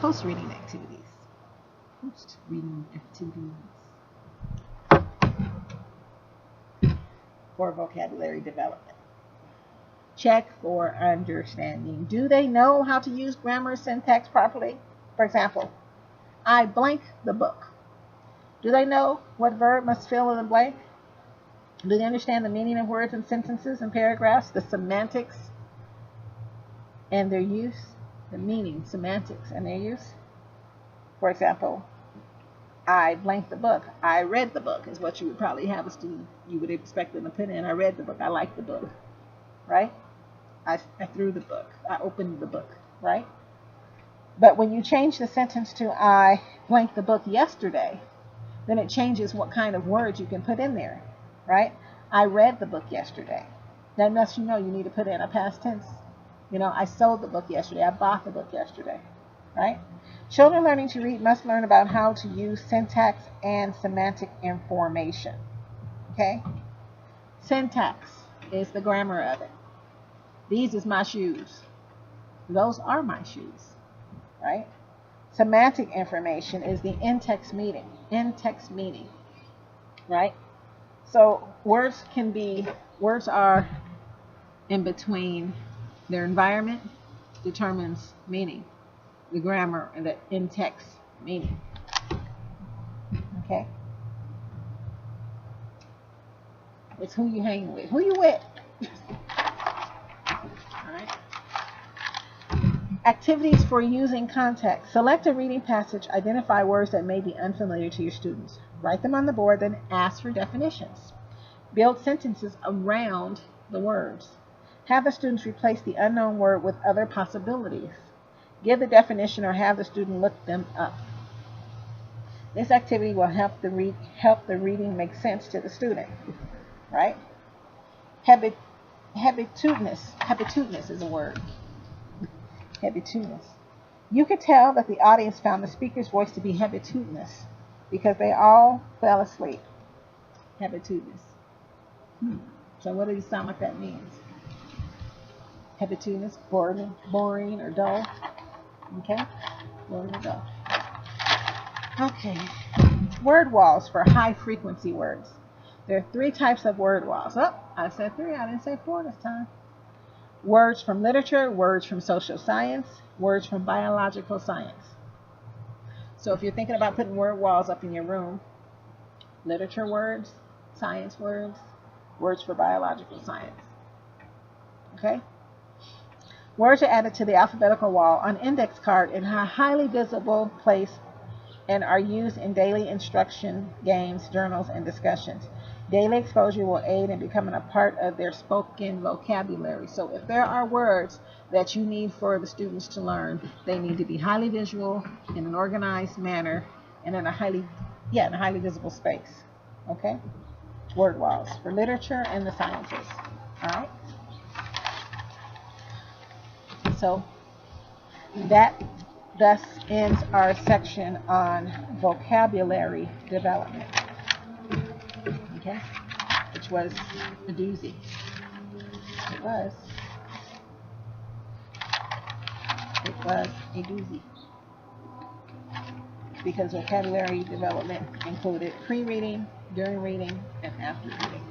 post-reading activities. Post-reading activities for vocabulary development. Check for understanding. Do they know how to use grammar syntax properly? For example, I blank the book. Do they know what verb must fill in the blank? Do they understand the meaning of words and sentences and paragraphs, the semantics and their use? The meaning, semantics, and their use? For example, I blank the book. I read the book is what you would probably have a student, you would expect them to put in. I read the book. I like the book, right? I threw the book. I opened the book, right? But when you change the sentence to I blank the book yesterday, then it changes what kind of words you can put in there, right? I read the book yesterday. That lets you know you need to put in a past tense. You know, I sold the book yesterday. I bought the book yesterday, right? Children learning to read must learn about how to use syntax and semantic information, okay? Syntax is the grammar of it. These is my shoes. Those are my shoes, right? Semantic information is the in-text meaning, right? So words are in between. Their environment determines meaning, the grammar and the in-text meaning, okay? It's who you hang with. Who you with? All right. Activities for using context. Select a reading passage. Identify words that may be unfamiliar to your students. Write them on the board, then ask for definitions. Build sentences around the words. Have the students replace the unknown word with other possibilities. Give the definition or have the student look them up. This activity will help the reading make sense to the student, right? Habitudinous is a word. Habitudinous. You could tell that the audience found the speaker's voice to be habitudinous because they all fell asleep. Habitudinous. So what do you sound like that means? Habitudinous, boring or dull. Okay? Boring or dull. Okay. Word walls for high frequency words. There are 3 types of word walls. Oh, I said 3. I didn't say 4 this time. Words from literature, words from social science, words from biological science. So if you're thinking about putting word walls up in your room, literature words, science words, words for biological science. Okay? Words are added to the alphabetical wall on index card in a highly visible place and are used in daily instruction, games, journals, and discussions. Daily exposure will aid in becoming a part of their spoken vocabulary. So if there are words that you need for the students to learn, they need to be highly visual, in an organized manner, and in a highly visible space. Okay? Word walls for literature and the sciences. All right? So that thus ends our section on vocabulary development. Okay? Which was a doozy. It was a doozy. Because vocabulary development included pre-reading, during reading, and after reading.